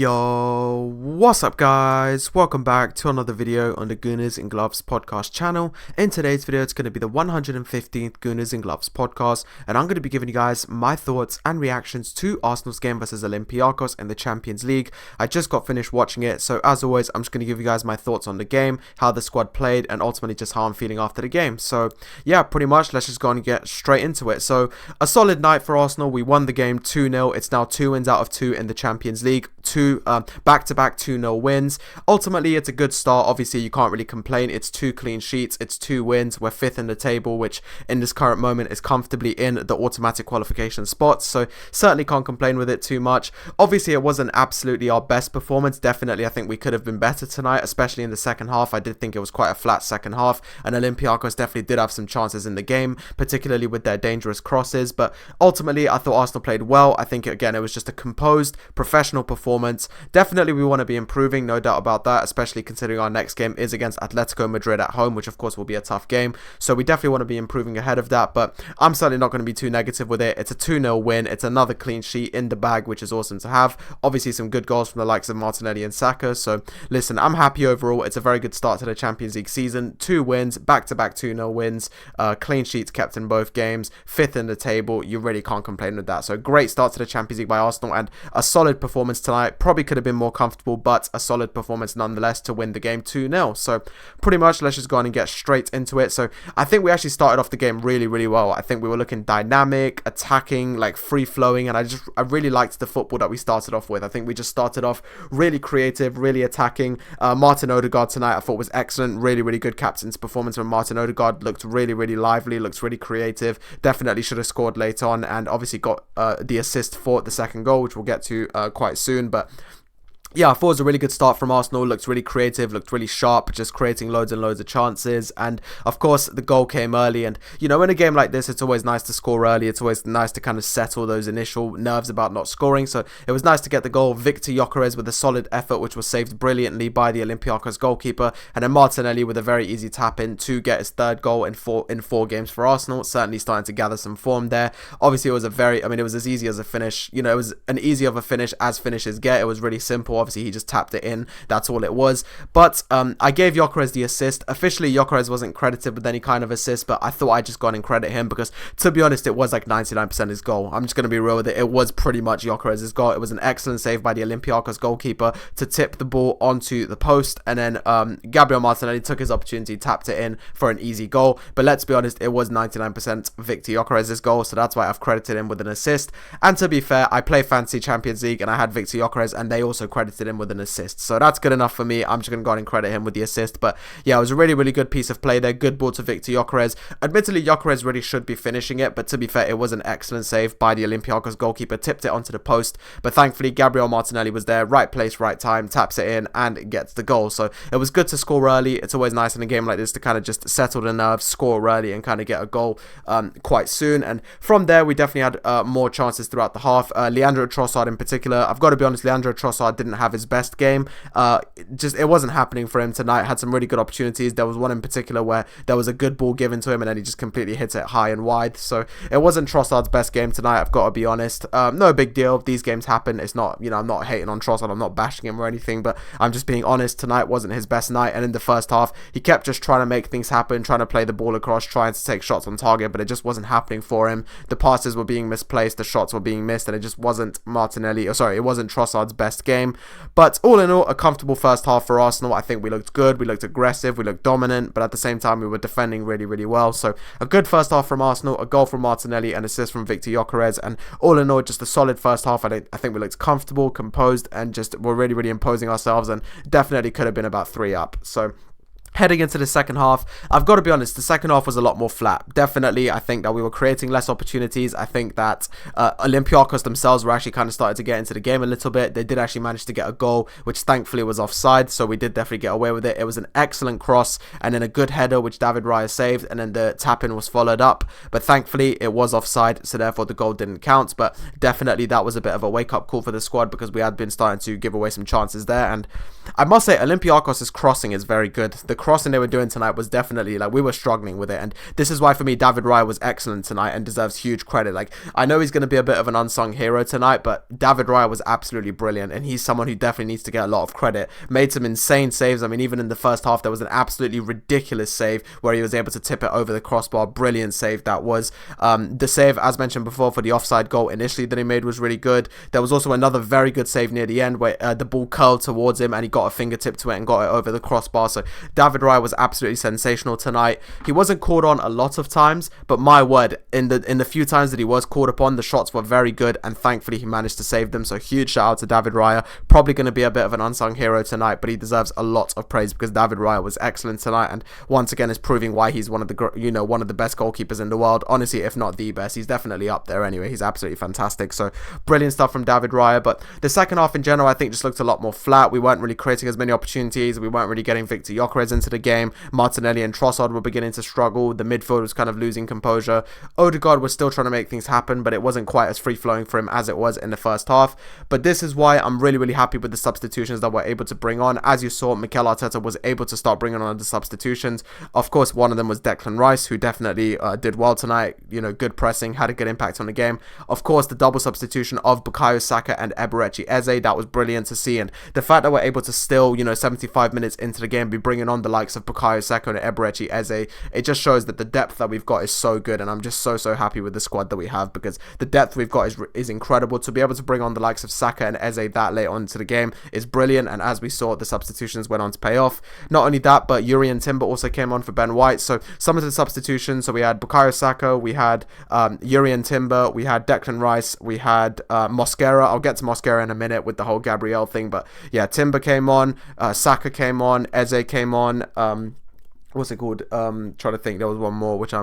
Yo, what's up guys? Welcome back to another video on the Gooners and Gloves Podcast channel. In today's video, it's going to be the 115th Gooners and Gloves Podcast, and I'm going to be giving you guys my thoughts and reactions to Arsenal's game versus Olympiacos in the Champions League. I just got finished watching it, so as always, I'm just going to give you guys my thoughts on the game, how the squad played, and ultimately just how I'm feeling after the game. So yeah, pretty much, let's just go and get straight into it. So a solid night for Arsenal. We won the game 2-0. It's now 2 wins out of 2 in the Champions League. Back-to-back 2-0 wins. Ultimately, it's a good start. Obviously, you can't really complain. It's 2 clean sheets. It's 2 wins. We're 5th in the table, which in this current moment is comfortably in the automatic qualification spots. So certainly can't complain with it too much. Obviously, it wasn't absolutely our best performance. Definitely, I think we could have been better tonight, especially in the second half. I did think it was quite a flat second half, and Olympiacos definitely did have some chances in the game, particularly with their dangerous crosses. But ultimately, I thought Arsenal played well. I think, again, it was just a composed, professional performance. Definitely we want to be improving, no doubt about that, especially considering our next game is against Atletico Madrid at home, which of course will be a tough game. So we definitely want to be improving ahead of that, but I'm certainly not going to be too negative with it. It's a 2-0 win. It's another clean sheet in the bag, which is awesome to have. Obviously some good goals from the likes of Martinelli and Saka. So listen, I'm happy overall. It's a very good start to the Champions League season. 2 wins, back-to-back 2-0 wins, clean sheets kept in both games, 5th in the table. You really can't complain with that. So great start to the Champions League by Arsenal, and a solid performance tonight. Probably could have been more comfortable, but a solid performance nonetheless to win the game 2-0. So pretty much let's just go on and get straight into it. So I think we actually started off the game really well. I think we were looking dynamic, attacking, like free flowing, and I really liked the football that we started off with. I think we just started off really creative, really attacking. Martin Odegaard tonight I thought was excellent. Really good captain's performance when Martin Odegaard looked really lively, looks really creative. Definitely should have scored late on, and obviously got the assist for the second goal, which we'll get to quite soon. But yeah, I thought it was a really good start from Arsenal. Looked really creative, looked really sharp, just creating loads and loads of chances. And of course, the goal came early. And, you know, in a game like this, it's always nice to score early. It's always nice to kind of settle those initial nerves about not scoring. So it was nice to get the goal. Victor Gyökeres with a solid effort, which was saved brilliantly by the Olympiacos goalkeeper. And then Martinelli with a very easy tap in to get his third goal in four games for Arsenal. Certainly starting to gather some form there. Obviously, it was it was as easy as a finish. You know, it was an easy of a finish as finishes get. It was really simple. Obviously, he just tapped it in. That's all it was. But I gave Gyökeres the assist. Officially, Gyökeres wasn't credited with any kind of assist, but I thought I'd just go on and credit him because, to be honest, it was like 99% his goal. I'm just going to be real with it. It was pretty much Gyökeres' goal. It was an excellent save by the Olympiacos goalkeeper to tip the ball onto the post, and then Gabriel Martinelli took his opportunity, tapped it in for an easy goal. But let's be honest, it was 99% Victor Gyökeres' goal, so that's why I've credited him with an assist. And to be fair, I play Fantasy Champions League, and I had Victor Gyökeres, and they also credited him with an assist, so that's good enough for me. I'm just going to go on and credit him with the assist. But yeah, it was a really good piece of play there. Good ball to Victor Gyökeres. Admittedly, Gyökeres really should be finishing it, but to be fair, it was an excellent save by the Olympiacos goalkeeper. Tipped it onto the post, but thankfully Gabriel Martinelli was there, right place, right time, taps it in and gets the goal. So it was good to score early. It's always nice in a game like this to kind of just settle the nerves, score early, and kind of get a goal quite soon. And from there, we definitely had more chances throughout the half. Leandro Trossard in particular, I've got to be honest, Leandro Trossard didn't have his best game. It wasn't happening for him tonight. Had some really good opportunities. There was one in particular where there was a good ball given to him and then he just completely hit it high and wide. So it wasn't Trossard's best game tonight, I've got to be honest. No big deal. These games happen. It's not, you know, I'm not hating on Trossard. I'm not bashing him or anything, but I'm just being honest. Tonight wasn't his best night, and in the first half, he kept just trying to make things happen, trying to play the ball across, trying to take shots on target, but it just wasn't happening for him. The passes were being misplaced, the shots were being missed, and it just wasn't it wasn't Trossard's best game. But all in all, a comfortable first half for Arsenal. I think we looked good, we looked aggressive, we looked dominant, but at the same time we were defending really well. So a good first half from Arsenal, a goal from Martinelli, an assist from Victor Gyökeres, and all in all just a solid first half. I think we looked comfortable, composed, and just were really imposing ourselves, and definitely could have been about 3 up. So heading into the second half, I've got to be honest, the second half was a lot more flat. Definitely, I think that we were creating less opportunities. I think that Olympiacos themselves were actually kind of starting to get into the game a little bit. They did actually manage to get a goal, which thankfully was offside, so we did definitely get away with it. It was an excellent cross, and then a good header, which David Raya saved, and then the tap-in was followed up. But thankfully, it was offside, so therefore the goal didn't count. But definitely, that was a bit of a wake-up call for the squad, because we had been starting to give away some chances there. And I must say, Olympiacos' crossing is very good. The crossing they were doing tonight was definitely, like, we were struggling with it. And this is why, for me, David Raya was excellent tonight and deserves huge credit. Like, I know he's going to be a bit of an unsung hero tonight, but David Raya was absolutely brilliant, and he's someone who definitely needs to get a lot of credit. Made some insane saves. I mean, even in the first half, there was an absolutely ridiculous save where he was able to tip it over the crossbar. Brilliant save that was. The save, as mentioned before, for the offside goal initially that he made was really good. There was also another very good save near the end where the ball curled towards him and he got a fingertip to it and got it over the crossbar. So David Raya was absolutely sensational tonight. He wasn't called on a lot of times, but my word, in the few times that he was called upon, the shots were very good, and thankfully he managed to save them. So huge shout out to David Raya. Probably going to be a bit of an unsung hero tonight, but he deserves a lot of praise because David Raya was excellent tonight, and once again is proving why he's one of the best goalkeepers in the world. Honestly, if not the best, he's definitely up there anyway. He's absolutely fantastic. So brilliant stuff from David Raya. But the second half in general, I think, just looked a lot more flat. We weren't really creating as many opportunities. We weren't really getting Victor Gyökeres into the game. Martinelli and Trossard were beginning to struggle. The midfield was kind of losing composure. Odegaard was still trying to make things happen, but it wasn't quite as free-flowing for him as it was in the first half. But this is why I'm really, really happy with the substitutions that we're able to bring on. As you saw, Mikel Arteta was able to start bringing on the substitutions. Of course, one of them was Declan Rice, who definitely did well tonight. Good pressing, had a good impact on the game. Of course, the double substitution of Bukayo Saka and Eberechi Eze, that was brilliant to see. And the fact that we're able to still, 75 minutes into the game, be bringing on the likes of Bukayo Saka and Eberechi Eze, it just shows that the depth that we've got is so good. And I'm just so happy with the squad that we have, because the depth we've got is incredible. To be able to bring on the likes of Saka and Eze that late on into the game is brilliant. And as we saw, the substitutions went on to pay off. Not only that, but Yuri and Timber also came on for Ben White. So some of the substitutions, so we had Bukayo Saka, we had Yuri and Timber, we had Declan Rice, we had Mosquera. I'll get to Mosquera in a minute with the whole Gabriel thing, but yeah, Timber came on, Saka came on, Eze came on, what's it called? Trying to think. There was one more which I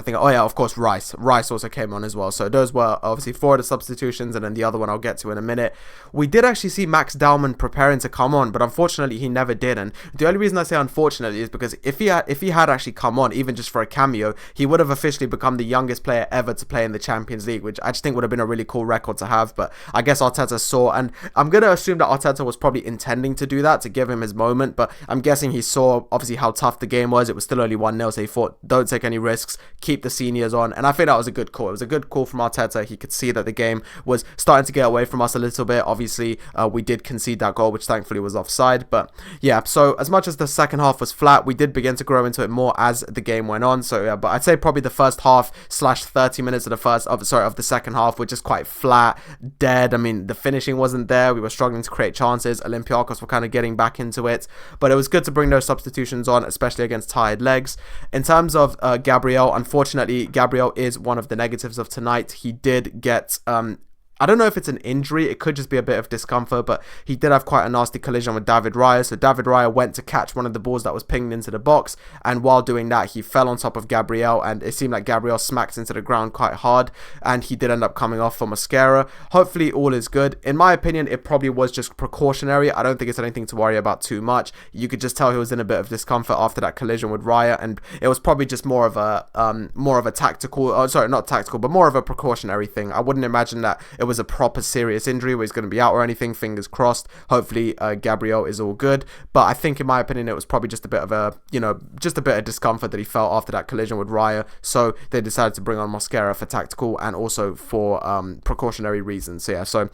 think. Oh yeah, of course, Rice also came on as well. So those were obviously 4 of the substitutions, and then the other one I'll get to in a minute. We did actually see Max Dowman preparing to come on, but unfortunately he never did. And the only reason I say unfortunately is because if he had actually come on, even just for a cameo, he would have officially become the youngest player ever to play in the Champions League, which I just think would have been a really cool record to have. But I guess Arteta saw, and I'm gonna assume that Arteta was probably intending to do that to give him his moment. But I'm guessing he saw obviously how tough the game was. It was still only 1-0, so he thought, don't take any risks, keep the seniors on. And I think that was a good call. It was a good call from Arteta. He could see that the game was starting to get away from us a little bit. Obviously, we did concede that goal, which thankfully was offside. But yeah, so as much as the second half was flat, we did begin to grow into it more as the game went on. So yeah, but I'd say probably the first half / 30 minutes of the second half were just quite flat, dead. I mean, the finishing wasn't there. We were struggling to create chances. Olympiacos were kind of getting back into it, but it was good to bring those substitutions on, especially against tired legs. In terms of Gabriel, unfortunately, Gabriel is one of the negatives of tonight. He did get I don't know if it's an injury, it could just be a bit of discomfort, but he did have quite a nasty collision with David Raya. So David Raya went to catch one of the balls that was pinged into the box, and while doing that, he fell on top of Gabriel, and it seemed like Gabriel smacked into the ground quite hard, and he did end up coming off for Mosquera. Hopefully all is good. In my opinion, it probably was just precautionary. I don't think it's anything to worry about too much. You could just tell he was in a bit of discomfort after that collision with Raya, and it was probably just more of a tactical, sorry, not tactical, but more of a precautionary thing. I wouldn't imagine that it was a proper serious injury where he's going to be out or anything. Fingers crossed. Hopefully Gabriel is all good, but I think in my opinion it was probably just a bit of a discomfort that he felt after that collision with Raya, so they decided to bring on Mosquera for tactical and also for precautionary reasons. So yeah, so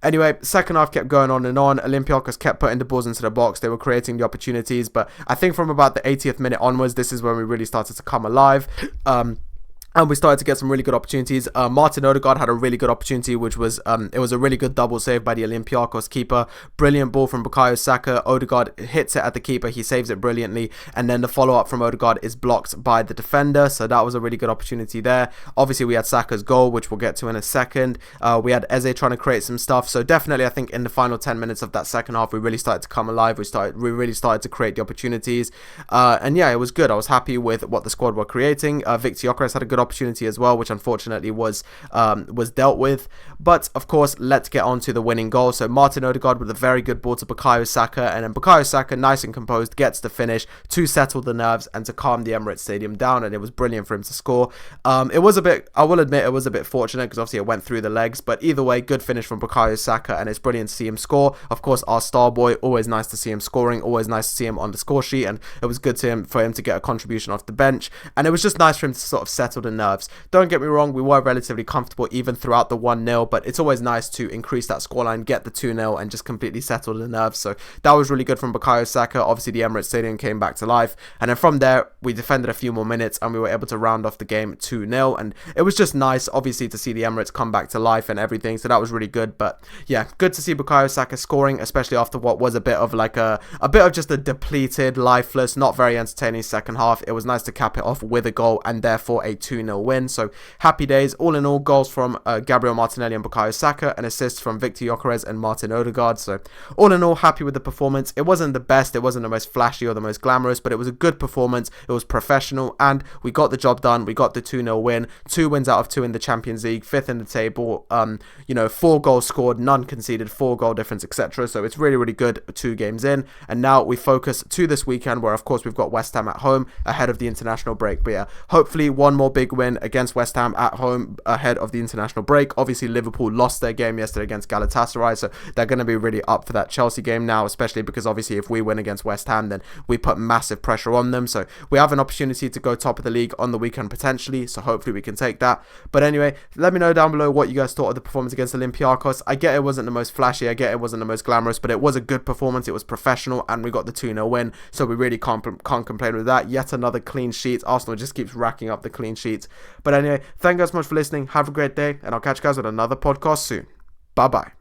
anyway, second half kept going on and on. Olympiacos kept putting the balls into the box. They were creating the opportunities, but I think from about the 80th minute onwards, this is when we really started to come alive. And we started to get some really good opportunities. Martin Odegaard had a really good opportunity, which was it was a really good double save by the Olympiacos keeper. Brilliant ball from Bukayo Saka. Odegaard hits it at the keeper. He saves it brilliantly. And then the follow-up from Odegaard is blocked by the defender. So that was a really good opportunity there. Obviously, we had Saka's goal, which we'll get to in a second. We had Eze trying to create some stuff. So definitely, I think in the final 10 minutes of that second half, we really started to come alive. We really started to create the opportunities. And yeah, it was good. I was happy with what the squad were creating. Victor Gyökeres had a good opportunity as well, which unfortunately was dealt with. But of course, let's get on to the winning goal. So Martin Odegaard with a very good ball to Bukayo Saka, and then Bukayo Saka, nice and composed, gets the finish to settle the nerves and to calm the Emirates Stadium down, and it was brilliant for him to score. It was a bit, I will admit, it was a bit fortunate because obviously it went through the legs, but either way, good finish from Bukayo Saka, and it's brilliant to see him score. Of course, our star boy, always nice to see him scoring, always nice to see him on the score sheet, and it was good for him to get a contribution off the bench, and it was just nice for him to sort of settle the nerves. Don't get me wrong, we were relatively comfortable even throughout the 1-0, but it's always nice to increase that scoreline, get the 2-0, and just completely settle the nerves. So that was really good from Bukayo Saka. Obviously, the Emirates Stadium came back to life, and then from there, we defended a few more minutes, and we were able to round off the game 2-0, and it was just nice, obviously, to see the Emirates come back to life and everything, so that was really good. But yeah, good to see Bukayo Saka scoring, especially after what was a bit of like a bit of just a depleted, lifeless, not very entertaining second half. It was nice to cap it off with a goal and therefore a 2-0 win. So happy days. All in all, goals from Gabriel Martinelli and Bukayo Saka, and assists from Victor Gyökeres and Martin Odegaard. So all in all, happy with the performance. It wasn't the best, it wasn't the most flashy or the most glamorous, but it was a good performance. It was professional, and we got the job done. We got the 2-0 win, 2 wins out of 2 in the Champions League, 5th in the table. 4 goals scored, none conceded, 4 goal difference, etc. So it's really, really good 2 games in, and now we focus to this weekend, where of course we've got West Ham at home ahead of the international break. But yeah, hopefully one more big win against West Ham at home ahead of the international break. Obviously Liverpool lost their game yesterday against Galatasaray, so they're going to be really up for that Chelsea game now, especially because obviously if we win against West Ham, then we put massive pressure on them. So we have an opportunity to go top of the league on the weekend potentially, so hopefully we can take that. But anyway, let me know down below what you guys thought of the performance against Olympiacos. I get it wasn't the most flashy, I get it wasn't the most glamorous, but it was a good performance. It was professional, and we got the 2-0 win, so we really can't complain with that. Yet another clean sheet. Arsenal just keeps racking up the clean sheets. But anyway, thank you guys so much for listening. Have a great day, and I'll catch you guys on another podcast soon. Bye bye.